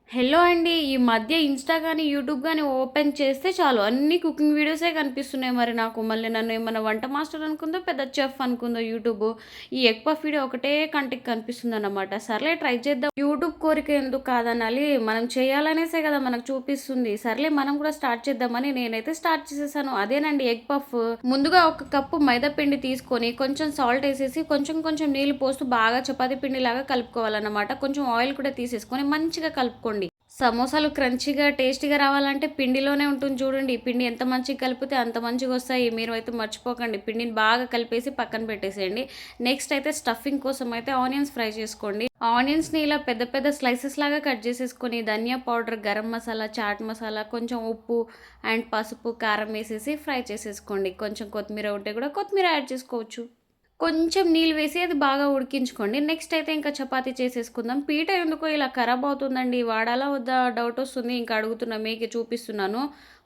Hello అండి. ఈ మధ్య ఇన్‌స్టా గాని, యూట్యూబ్ గాని ఓపెన్ చేస్తే చాలు అన్ని కుకింగ్ వీడియోసే కనిపిస్తున్నాయి మరి నాకు. మళ్ళీ నన్ను ఏమన్నా వంట మాస్టర్ అనుకుందో, పెద్ద చెఫ్ అనుకుందో యూట్యూబు. ఈ ఎగ్ పఫ్ వీడియో ఒకటే కంటికి కనిపిస్తుందన్నమాట. సర్లే ట్రై చేద్దాం. యూట్యూబ్ కోరిక ఎందుకు కాదనాలి? మనం చేయాలనేసే కదా మనకు చూపిస్తుంది. సర్లే మనం కూడా స్టార్ట్ చేద్దామని నేనైతే స్టార్ట్ చేసేసాను. అదేనండి ఎగ్ పఫ్. ముందుగా ఒక కప్పు మైదా పిండి తీసుకొని, కొంచెం సాల్ట్ ఏసేసి, కొంచెం కొంచెం నీళ్లు పోస్తూ బాగా చపాతీ పిండిలాగా కలుపుకోవాలన్నమాట. కొంచెం ఆయిల్ కూడా తీసేసుకొని మంచిగా కలుపుకోండి. సమోసాలు క్రంచీగా, టేస్టీగా రావాలంటే పిండిలోనే ఉంటుంది చూడండి. పిండి ఎంత మంచిగా కలిపితే అంత మంచిగొస్తాయి. మీరు అయితే మర్చిపోకండి. పిండిని బాగా కలిపేసి పక్కన పెట్టేసేయండి. నెక్స్ట్ అయితే స్టఫింగ్ కోసం అయితే ఆనియన్స్ ఫ్రై చేసుకోండి. ఆనియన్స్‌ని ఇలా పెద్ద పెద్ద స్లైసెస్ లాగా కట్ చేసేసుకొని ధనియా పౌడర్, గరం మసాలా, చాట్ మసాలా, కొంచెం ఉప్పు అండ్ పసుపు, కారం వేసేసి ఫ్రై చేసేసుకోండి. కొంచెం కొత్తిమీర ఉంటే కూడా కొత్తిమీర యాడ్ చేసుకోవచ్చు. కొంచెం నీళ్ళు వేసి అది బాగా ఉడికించుకోండి. నెక్స్ట్ అయితే ఇంకా చపాతీ చేసేసుకుందాం. పీట ఎందుకో ఇలా ఖరాబ్ అవుతుందండి. వాడాలా వద్దా డౌటొస్తుంది. ఇంకా అడుగుతున్నా మీకే చూపిస్తున్నాను.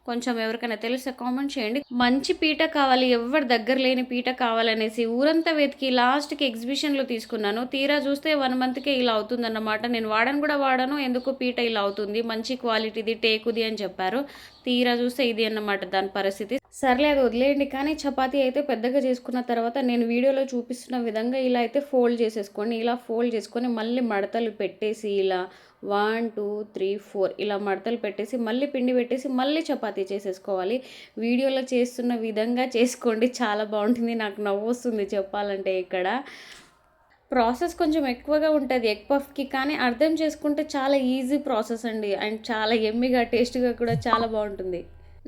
కొంచెం ఎవరికైనా తెలిస్తే కామెంట్ చేయండి. మంచి పీట కావాలి, ఎవ్వరి దగ్గర లేని పీట కావాలనేసి ఊరంతా వెతికి లాస్ట్‌కి ఎగ్జిబిషన్‌లో తీసుకున్నాను. తీరా చూస్తే 1 మంత్‌కే ఇలా అవుతుందన్నమాట. నేను వాడను కూడా వాడను. ఎందుకో పీట ఇలా అవుతుంది. మంచి క్వాలిటీది టేకుది అని చెప్పారు. తీరా చూస్తే ఇది అన్నమాట దాని పరిస్థితి. సర్లే అది వదిలేయండి. కానీ చపాతీ అయితే పెద్దగా చేసుకున్న తర్వాత నేను వీడియోలో చూపిస్తున్న విధంగా ఇలా అయితే ఫోల్డ్ చేసేసుకోండి. ఇలా ఫోల్డ్ చేసుకొని మళ్ళీ మడతలు పెట్టేసి ఇలా 1, 2, 3, 4 ఇలా మడతలు పెట్టేసి మళ్ళీ పిండి పెట్టేసి మళ్ళీ చపాతీ చేసేసుకోవాలి. వీడియోలో చేస్తున్న విధంగా చేసుకోండి. చాలా బాగుంటుంది. నాకు నవ్వొస్తుంది చెప్పాలంటే ఇక్కడ. ప్రాసెస్ కొంచెం ఎక్కువగా ఉంటది ఎగ్ పఫ్‌కి. కానీ అర్థం చేసుకుంటే చాలా ఈజీ ప్రాసెస్ అండి. అండ్ చాలా యమ్మీగా, టేస్టీగా కూడా చాలా బావుంటుంది.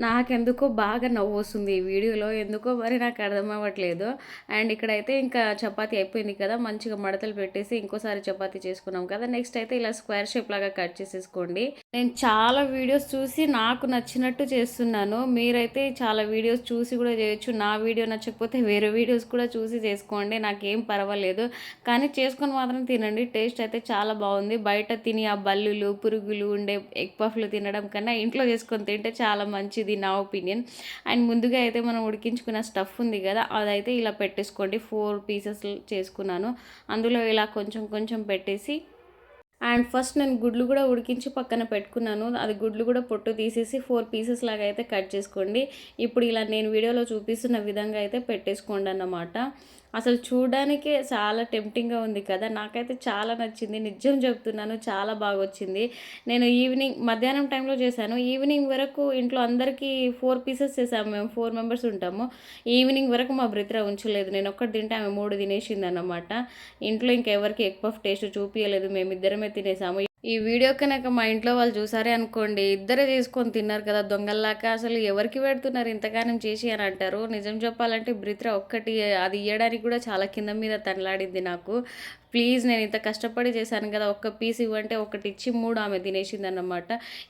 నాకెందుకో బాగా నవ్వొస్తుంది ఈ వీడియోలో. ఎందుకో మరి నాకు అర్థం అవ్వట్లేదు. అండ్ ఇక్కడైతే ఇంకా చపాతీ అయిపోయింది కదా! మంచిగా మడతలు పెట్టేసి ఇంకోసారి చపాతీ చేసుకున్నాం కదా! నెక్స్ట్ అయితే ఇలా స్క్వేర్ షేప్ లాగా కట్ చేసేసుకోండి. నేను చాలా వీడియోస్ చూసి నాకు నచ్చినట్టు చేస్తున్నాను. మీరైతే చాలా వీడియోస్ చూసి కూడా చేయొచ్చు. నా వీడియో నచ్చకపోతే వేరే వీడియోస్ కూడా చూసి చేసుకోండి. నాకేం పర్వాలేదు. కానీ చేసుకొని మాత్రం తినండి. టేస్ట్ అయితే చాలా బాగుంది. బయట తిని ఆ బల్లులు, పురుగులు ఉండే ఎగ్ పఫ్‌లు తినడం కన్నా ఇంట్లో చేసుకొని తింటే చాలా మంచిది నా ఒపీనియన్. అండ్ ముందుగా అయితే మనం ఉడికించుకున్న స్టఫ్ ఉంది కదా! అదైతే ఇలా పెట్టేసుకోండి. 4 పీసెస్ చేసుకున్నాను. అందులో ఇలా కొంచెం కొంచెం పెట్టేసి అండ్ ఫస్ట్ నేను గుడ్లు కూడా ఉడికించి పక్కన పెట్టుకున్నాను. అది గుడ్లు కూడా పొట్టు తీసేసి 4 పీసెస్ లాగా అయితే కట్ చేసుకోండి. ఇప్పుడు ఇలా నేను వీడియోలో చూపిస్తున్న విధంగా అయితే పెట్టేసుకోండన్నమాట. అసలు చూడడానికే చాలా టెంప్టింగ్‌గా ఉంది కదా! నాకైతే చాలా నచ్చింది. నిజం చెప్తున్నాను చాలా బాగొచ్చింది. నేను మధ్యాహ్నం టైంలో చేశాను. ఈవినింగ్ వరకు ఇంట్లో అందరికీ 4 పీసెస్ చేసాము మేము. 4 మెంబర్స్ ఉంటాము. ఈవినింగ్ వరకు మా బ్రిత్ర ఉంచలేదు. నేనొక్కటి తింటే ఆమె 3 తినేసిందన్నమాట. ఇంట్లో ఇంకెవరికీ ఎగ్ పఫ్ టేస్ట్ చూపియలేదు. మేమిద్దరమే తినేసాము. ఈ వీడియో కనుక మా ఇంట్లో వాళ్ళు చూసారే అనుకోండి, ఇద్దరే చేసుకొని తిన్నారు కదా దొంగల్లాగా, అసలు ఎవరికి పెడుతున్నారు ఇంతగానం చేసి అని అంటారు. నిజం చెప్పాలంటే బ్రిత్ర ఒక్కటి అది ఇయ్యడానికి కూడా చాలా కింద మీద తనలాడింది నాకు. ప్లీజ్ నేను ఇంత కష్టపడి చేశాను కదా, ఒక్క పీస్ ఇవ్వంటే ఒకటి ఇచ్చి 3 ఆమె తినేసిందన్నమాట.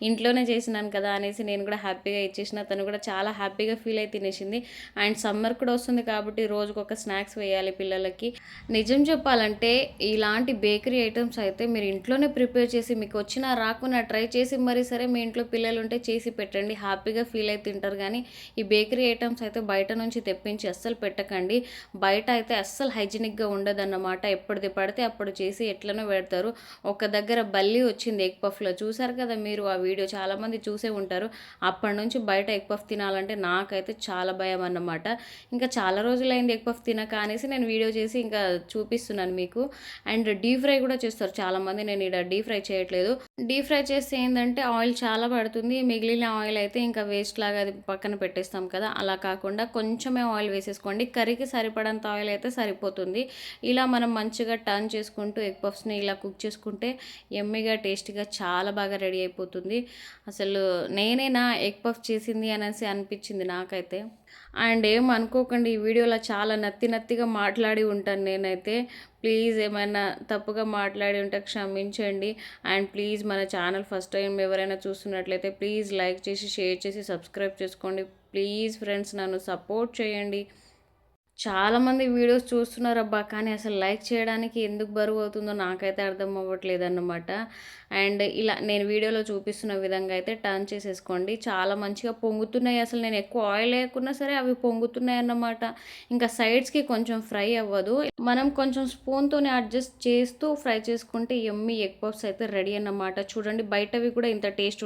ఇంట్లోనే చేసినాను కదా అనేసి నేను కూడా హ్యాపీగా ఇచ్చేసిన. తను కూడా చాలా హ్యాపీగా ఫీల్ అయి తినేసింది. అండ్ సమ్మర్ కూడా వస్తుంది కాబట్టి రోజుకొక స్నాక్స్ వేయాలి పిల్లలకి. నిజం చెప్పాలంటే ఇలాంటి బేకరీ ఐటమ్స్ అయితే మీరు ఇంట్లోనే ప్రిపేర్ చేసి మీకు వచ్చినా రాకున్నా ట్రై చేసి మరీ సరే మీ ఇంట్లో పిల్లలు ఉంటే చేసి పెట్టండి. హ్యాపీగా ఫీల్ అయి తింటారు. కానీ ఈ బేకరీ ఐటమ్స్ అయితే బయట నుంచి తెప్పించి అస్సలు పెట్టకండి. బయట అయితే అస్సలు హైజీనిక్గా ఉండదన్నమాట. ఎప్పటిది పడితే అప్పుడు చేసి ఎట్లనో పెడతారు. ఒక దగ్గర బల్లి వచ్చింది ఎగ్ పఫ్లో, చూసారు కదా మీరు ఆ వీడియో, చాలామంది చూసే ఉంటారు. అప్పటి నుంచి బయట ఎగ్ పఫ్ తినాలంటే నాకైతే చాలా భయం అన్నమాట. ఇంకా చాలా రోజులైంది ఎగ్ పఫ్ తినక అనేసి నేను వీడియో చేసి ఇంకా చూపిస్తున్నాను మీకు. అండ్ డీప్ ఫ్రై కూడా చేస్తారు చాలామంది. నేను ఇక్కడ డీప్ ఫ్రై చేయట్లేదు. డీప్ ఫ్రై చేస్తే ఏంటంటే ఆయిల్ చాలా పడుతుంది. మిగిలిన ఆయిల్ అయితే ఇంకా వేస్ట్ లాగా అది పక్కన పెట్టేస్తాం కదా, అలా కాకుండా కొంచెమే ఆయిల్ వేసేసుకోండి. కర్రీకి సరిపడంత ఆయిల్ అయితే సరిపోతుంది. ఇలా మనం మంచిగా టర్న్ చేసుకుంటూ ఎగ్ పఫ్స్ని ఇలా కుక్ చేసుకుంటే ఎమ్మిగా టేస్టీగా చాలా బాగా రెడీ అయిపోతుంది. అసలు నేనేనా ఎగ్ పఫ్ చేసింది అనేసి అనిపించింది నాకైతే. అండ్ ఏం అనుకోకండి, ఈ వీడియోలో చాలా నత్తి నత్తిగా మాట్లాడి ఉంటాను నేనైతే. ప్లీజ్ ఏమైనా తప్పుగా మాట్లాడి ఉంటే క్షమించండి. అండ్ ప్లీజ్ మన ఛానల్ ఫస్ట్ టైం ఎవరైనా చూస్తున్నట్లయితే ప్లీజ్ లైక్ చేసి, షేర్ చేసి, సబ్స్క్రైబ్ చేసుకోండి. ప్లీజ్ ఫ్రెండ్స్ నన్ను సపోర్ట్ చేయండి. చాలామంది వీడియోస్ చూస్తున్నారబ్బా! కానీ అసలు లైక్ చేయడానికి ఎందుకు బరువవుతుందో నాకైతే అర్థం అవ్వట్లేదన్నమాట. అండ్ ఇలా నేను వీడియోలో చూపిస్తున్న విధంగా అయితే టర్న్ చేసేసుకోండి. చాలా మంచిగా పొంగుతున్నాయి. అసలు నేను ఎక్కువ ఆయిల్ ఏయకున్నా సరే అవి పొంగుతున్నాయన్నమాట. ఇంకా సైడ్స్‌కి కొంచెం ఫ్రై అవ్వదు. మనం కొంచెం స్పూన్‌తోని అడ్జస్ట్ చేస్తూ ఫ్రై చేసుకుంటే యమ్మీ ఎగ్ పఫ్స్ అయితే రెడీ అన్నమాట. చూడండి బయటవి కూడా ఇంత టేస్ట్